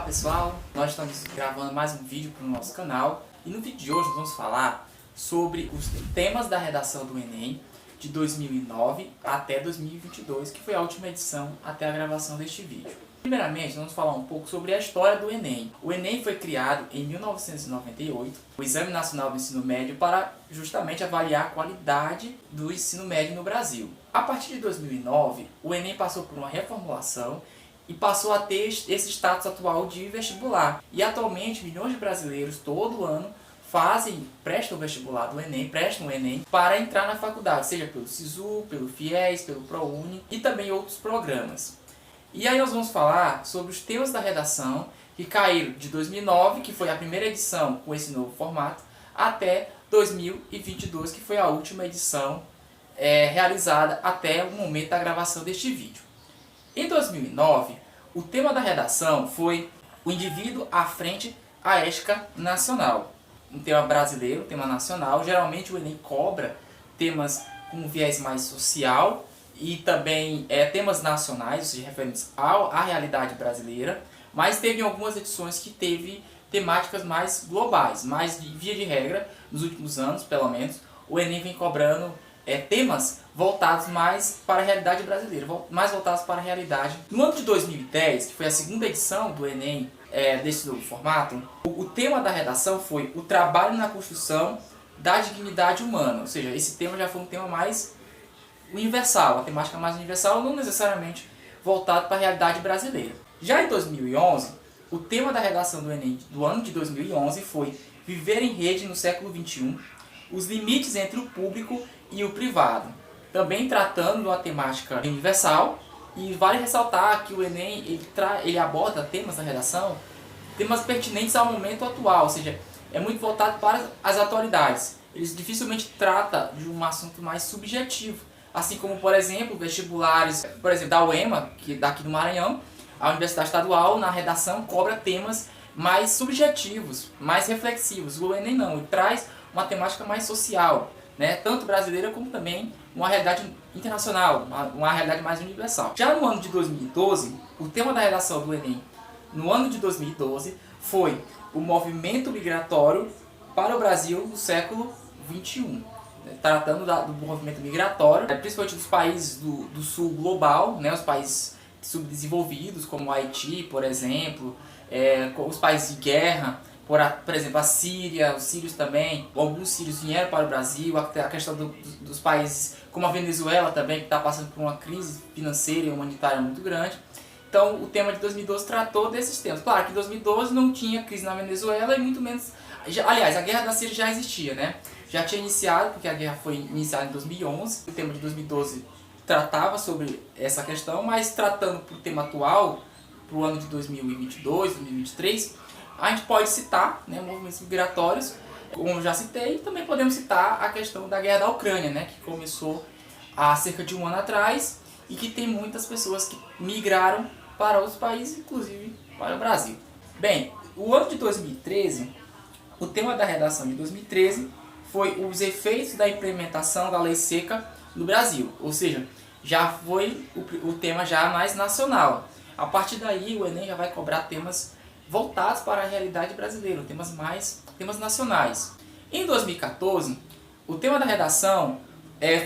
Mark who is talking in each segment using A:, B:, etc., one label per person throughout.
A: pessoal, nós estamos gravando mais um vídeo para o nosso canal e no vídeo de hoje nós vamos falar sobre os temas da redação do Enem de 2009 até 2022, que foi a última edição até a gravação deste vídeo. Primeiramente, vamos falar um pouco sobre a história do Enem. O Enem foi criado em 1998, o Exame Nacional do Ensino Médio, para justamente avaliar a qualidade do ensino médio no Brasil. A partir de 2009, o Enem passou por uma reformulação e passou a ter esse status atual de vestibular. E atualmente, milhões de brasileiros todo ano prestam o vestibular do Enem, prestam o Enem para entrar na faculdade, seja pelo SISU, pelo FIES, pelo ProUni e também outros programas. E aí nós vamos falar sobre os temas da redação que caíram de 2009, que foi a primeira edição com esse novo formato, até 2022, que foi a última edição realizada até o momento da gravação deste vídeo. Em 2009, o tema da redação foi o indivíduo à frente à ética nacional. Um tema brasileiro, um tema nacional. Geralmente o Enem cobra temas com um viés mais social e também temas nacionais, ou seja, referentes à realidade brasileira, mas teve algumas edições que teve temáticas mais globais, mas via de regra, nos últimos anos pelo menos, o Enem vem cobrando temas voltados mais para a realidade brasileira, mais voltados para a realidade. No ano de 2010, que foi a segunda edição do Enem desse novo formato, o tema da redação foi o trabalho na construção da dignidade humana, ou seja, esse tema já foi um tema mais universal, a temática mais universal, não necessariamente voltado para a realidade brasileira. Já em 2011, o tema da redação do Enem do ano de 2011 foi Viver em Rede no século XXI, os limites entre o público e o privado, também tratando de uma temática universal. E vale ressaltar que o Enem ele aborda temas da redação, temas pertinentes ao momento atual, ou seja, é muito voltado para as atualidades. Ele dificilmente trata de um assunto mais subjetivo, assim como, por exemplo, vestibulares, por exemplo, da UEMA, que daqui do Maranhão, a Universidade Estadual, na redação, cobra temas mais subjetivos, mais reflexivos. O Enem não, ele traz uma temática mais social, né? Tanto brasileira como também uma realidade internacional, uma realidade mais universal. Já no ano de 2012, o tema da redação do Enem, no ano de 2012, foi o movimento migratório para o Brasil no século XXI. Tratando do movimento migratório, principalmente dos países do sul global, né? Os países subdesenvolvidos, como o Haiti, por exemplo, os países de guerra, por exemplo, a Síria, os sírios também, alguns sírios vieram para o Brasil, a questão dos países como a Venezuela também, que está passando por uma crise financeira e humanitária muito grande. Então o tema de 2012 tratou desses temas. Claro que em 2012 não tinha crise na Venezuela e muito menos... Aliás, a guerra da Síria já existia, né? Já tinha iniciado, porque a guerra foi iniciada em 2011. O tema de 2012 tratava sobre essa questão, mas tratando para o tema atual, para o ano de 2022, 2023, a gente pode citar, né, movimentos migratórios, como eu já citei, e também podemos citar a questão da guerra da Ucrânia, né, que começou há cerca de um ano atrás e que tem muitas pessoas que migraram para outros países, inclusive para o Brasil. Bem, o ano de 2013, o tema da redação de 2013 foi os efeitos da implementação da lei seca no Brasil, ou seja, já foi o tema já mais nacional. A partir daí o Enem já vai cobrar temas voltados para a realidade brasileira, temas nacionais. Em 2014, o tema da redação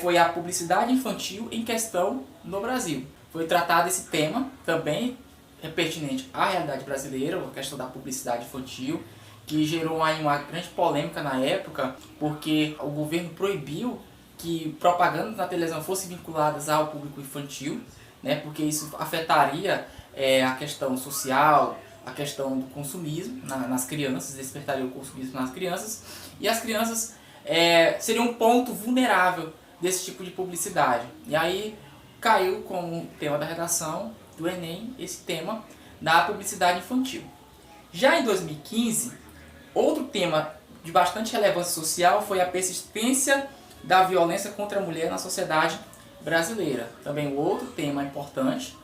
A: foi a publicidade infantil em questão no Brasil. Foi tratado esse tema, também pertinente à realidade brasileira, a questão da publicidade infantil, que gerou aí uma grande polêmica na época, porque o governo proibiu que propagandas na televisão fossem vinculadas ao público infantil, né, porque isso afetaria a questão social, a questão do consumismo nas crianças, despertaria o consumismo nas crianças, e as crianças seriam um ponto vulnerável desse tipo de publicidade. E aí caiu como tema da redação do Enem esse tema da publicidade infantil. Já em 2015, outro tema de bastante relevância social foi a persistência da violência contra a mulher na sociedade brasileira. Também um outro tema importante,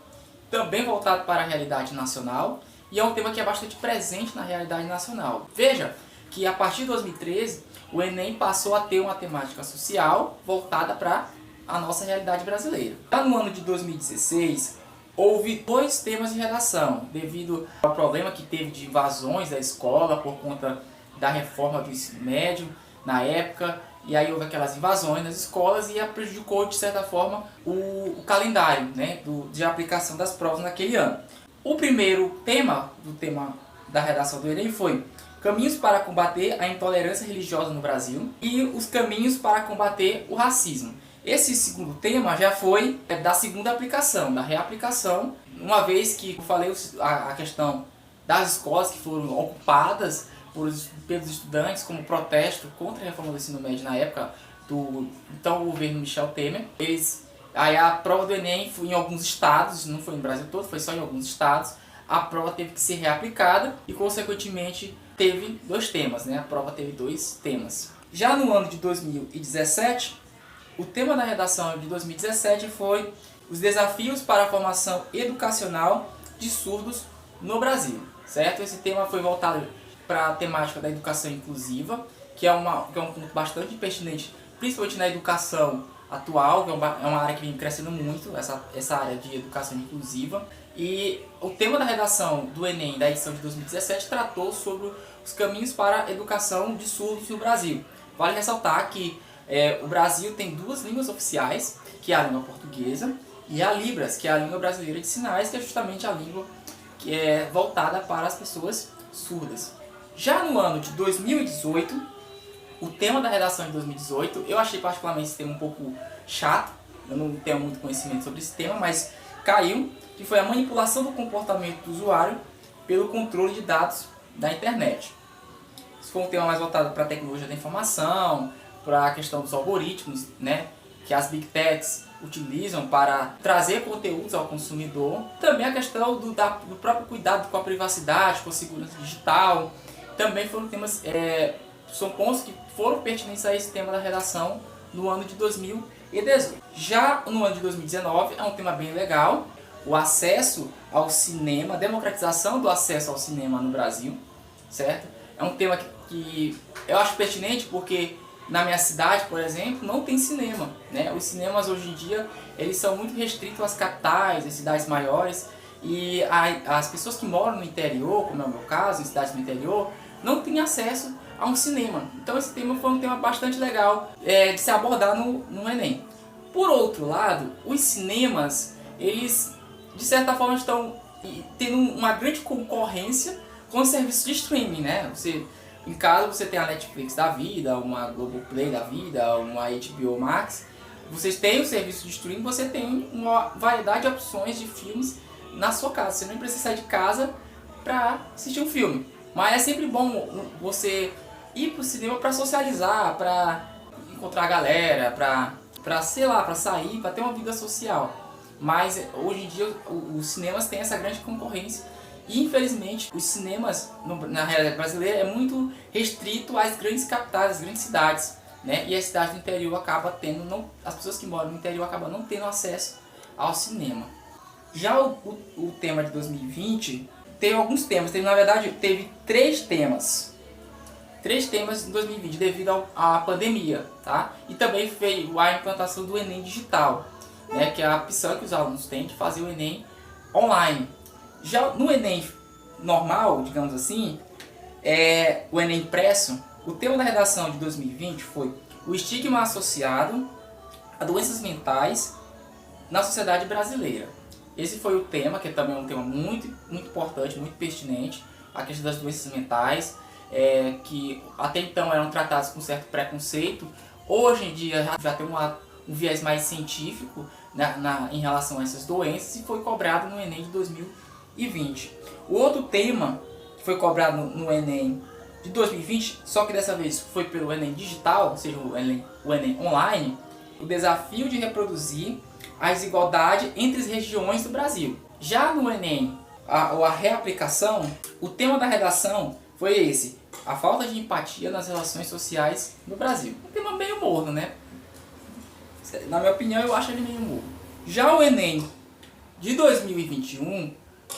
A: também voltado para a realidade nacional, e é um tema que é bastante presente na realidade nacional. Veja que a partir de 2013, o Enem passou a ter uma temática social voltada para a nossa realidade brasileira. Já no ano de 2016, houve 2 temas de redação, devido ao problema que teve de invasões da escola por conta da reforma do ensino médio na época, e aí houve aquelas invasões nas escolas e prejudicou de certa forma o calendário, né, de aplicação das provas naquele ano. O primeiro tema da redação do Enem foi caminhos para combater a intolerância religiosa no Brasil e os caminhos para combater o racismo. Esse segundo tema já foi da segunda aplicação, da reaplicação, uma vez que eu falei a questão das escolas que foram ocupadas pelos estudantes como protesto contra a reforma do ensino médio na época do então governo Michel Temer. Aí a prova do Enem foi em alguns estados, não foi no Brasil todo, foi só em alguns estados. A prova teve que ser reaplicada e consequentemente teve 2 temas, né? A prova teve 2 temas. Já no ano de 2017, o tema da redação de 2017 foi os desafios para a formação educacional de surdos no Brasil, certo? Esse tema foi voltado para a temática da educação inclusiva, que é um ponto bastante pertinente, principalmente na educação atual, que é uma área que vem crescendo muito, essa área de educação inclusiva. E o tema da redação do Enem da edição de 2017 tratou sobre os caminhos para a educação de surdos no Brasil. Vale ressaltar que o Brasil tem 2 línguas oficiais, que é a língua portuguesa e a Libras, que é a língua brasileira de sinais, que é justamente a língua que é voltada para as pessoas surdas. Já no ano de 2018, o tema da redação de 2018, eu achei particularmente esse tema um pouco chato, eu não tenho muito conhecimento sobre esse tema, mas caiu, que foi a manipulação do comportamento do usuário pelo controle de dados da internet. Isso foi um tema mais voltado para a tecnologia da informação, para a questão dos algoritmos, né, que as Big Techs utilizam para trazer conteúdos ao consumidor. Também a questão do próprio cuidado com a privacidade, com a segurança digital. Também foram temas, são pontos que foram pertinentes a esse tema da redação no ano de 2018. Já no ano de 2019 é um tema bem legal, o acesso ao cinema, a democratização do acesso ao cinema no Brasil, certo? É um tema que eu acho pertinente porque na minha cidade, por exemplo, não tem cinema, né? Os cinemas hoje em dia eles são muito restritos às capitais, às cidades maiores, e as pessoas que moram no interior, como é o meu caso, em cidades do interior, não têm acesso a um cinema. Então esse tema foi um tema bastante legal de se abordar no Enem. Por outro lado, os cinemas, eles de certa forma estão tendo uma grande concorrência com os serviços de streaming, né? Em casa você tem a Netflix da vida, uma Globoplay da vida, uma HBO Max. Vocês têm o serviço de streaming, você tem uma variedade de opções de filmes na sua casa. Você nem precisa sair de casa para assistir um filme. Mas é sempre bom você ir pro cinema para socializar, para encontrar a galera, para sair, para ter uma vida social. Mas hoje em dia os cinemas têm essa grande concorrência e infelizmente os cinemas na realidade brasileira é muito restrito às grandes capitais, às grandes cidades, né? E as cidades do interior acabam as pessoas que moram no interior acabam não tendo acesso ao cinema. Já o tema de 2020 teve alguns temas, teve 3 temas. 3 temas em 2020 devido à pandemia, tá? E também veio a implantação do Enem digital, né? Que é a opção que os alunos têm de fazer o Enem online. Já no Enem normal, digamos assim, o Enem impresso, o tema da redação de 2020 foi o estigma associado a doenças mentais na sociedade brasileira. Esse foi o tema, que também é um tema muito, muito importante, muito pertinente, a questão das doenças mentais, que até então eram tratadas com certo preconceito. Hoje em dia já tem um viés mais científico em relação a essas doenças e foi cobrado no Enem de 2020. O outro tema que foi cobrado no Enem de 2020, só que dessa vez foi pelo Enem digital, ou seja, o Enem online, o desafio de reproduzir a desigualdade entre as regiões do Brasil. Já no Enem, a reaplicação, o tema da redação foi esse: a falta de empatia nas relações sociais no Brasil. Um tema meio morno, né? Na minha opinião, eu acho ele meio morno. Já o Enem de 2021,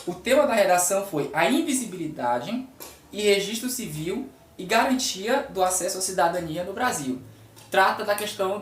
A: o tema da redação foi a invisibilidade e registro civil e garantia do acesso à cidadania no Brasil. Trata da questão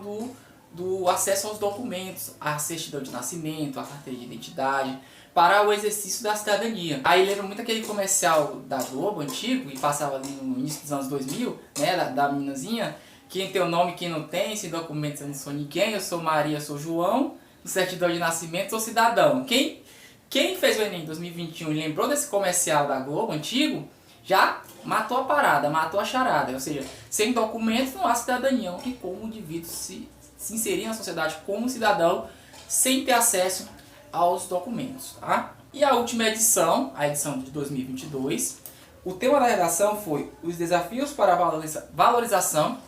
A: do acesso aos documentos, a certidão de nascimento, a carteira de identidade, para o exercício da cidadania. Aí lembra muito aquele comercial da Globo antigo, e passava ali no início dos anos 2000, né, da meninazinha, quem tem o nome, quem não tem, sem documentos eu não sou ninguém, eu sou Maria, eu sou João, no certidão de nascimento sou cidadão. Quem fez o Enem em 2021 e lembrou desse comercial da Globo antigo, já matou a parada, matou a charada. Ou seja, sem documentos não há cidadania, não tem como o indivíduo se inserir na sociedade como cidadão sem ter acesso aos documentos. Tá? E a última edição, a edição de 2022, o tema da redação foi os desafios para a valorização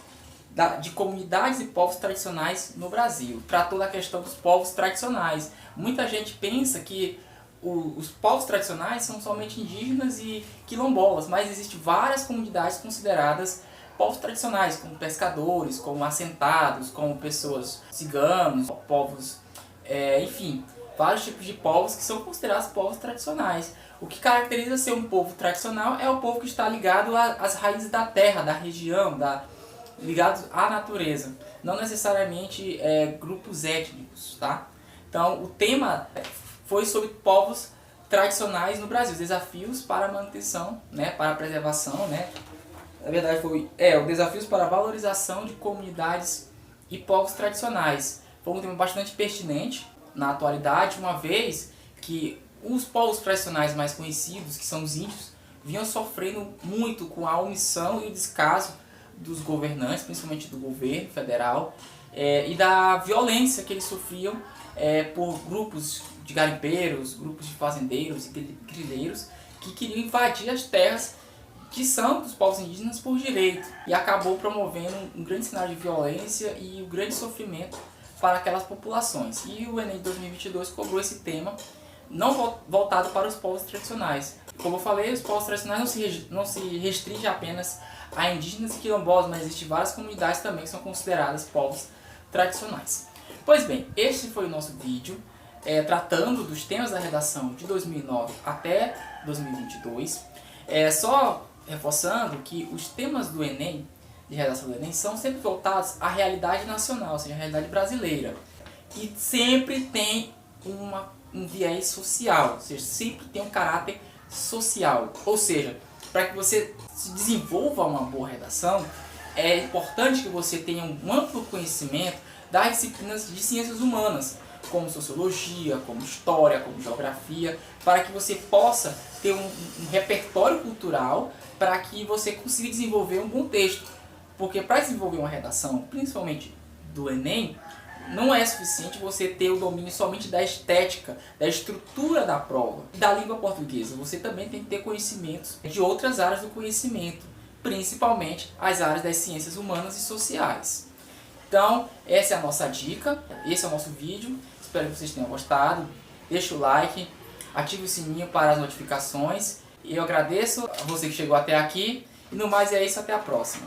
A: de comunidades e povos tradicionais no Brasil. Tratou da questão dos povos tradicionais. Muita gente pensa que os povos tradicionais são somente indígenas e quilombolas, mas existem várias comunidades consideradas povos tradicionais, como pescadores, como assentados, como pessoas ciganos, povos, enfim, vários tipos de povos que são considerados povos tradicionais. O que caracteriza ser um povo tradicional é o povo que está ligado às raízes da terra, da região, ligados à natureza, não necessariamente grupos étnicos, tá? Então, o tema foi sobre povos tradicionais no Brasil, desafios para a manutenção, né, para a preservação, né? Na verdade foi os desafios para a valorização de comunidades e povos tradicionais. Foi um tema bastante pertinente na atualidade, uma vez que os povos tradicionais mais conhecidos, que são os índios, vinham sofrendo muito com a omissão e o descaso dos governantes, principalmente do governo federal, e da violência que eles sofriam por grupos de garimpeiros, grupos de fazendeiros e grileiros que queriam invadir as terras que são dos povos indígenas por direito, e acabou promovendo um grande cenário de violência e um grande sofrimento para aquelas populações. E o Enem 2022 cobrou esse tema não voltado para os povos tradicionais. Como eu falei, os povos tradicionais não se restringe apenas a indígenas e quilombolas, mas existem várias comunidades também que são consideradas povos tradicionais. Pois bem, este foi o nosso vídeo tratando dos temas da redação de 2009 até 2022. Só reforçando que os temas do Enem, de redação do Enem, são sempre voltados à realidade nacional, ou seja, à realidade brasileira. E sempre tem um viés social, ou seja, sempre tem um caráter social. Ou seja, para que você se desenvolva uma boa redação, é importante que você tenha um amplo conhecimento das disciplinas de ciências humanas, como sociologia, como história, como geografia, para que você possa ter um repertório cultural para que você consiga desenvolver um bom texto. Porque para desenvolver uma redação, principalmente do Enem, não é suficiente você ter o domínio somente da estética, da estrutura da prova e da língua portuguesa. Você também tem que ter conhecimentos de outras áreas do conhecimento, principalmente as áreas das ciências humanas e sociais. Então, essa é a nossa dica, esse é o nosso vídeo. Espero que vocês tenham gostado. Deixa o like, ative o sininho para as notificações. E eu agradeço a você que chegou até aqui. E no mais é isso, até a próxima.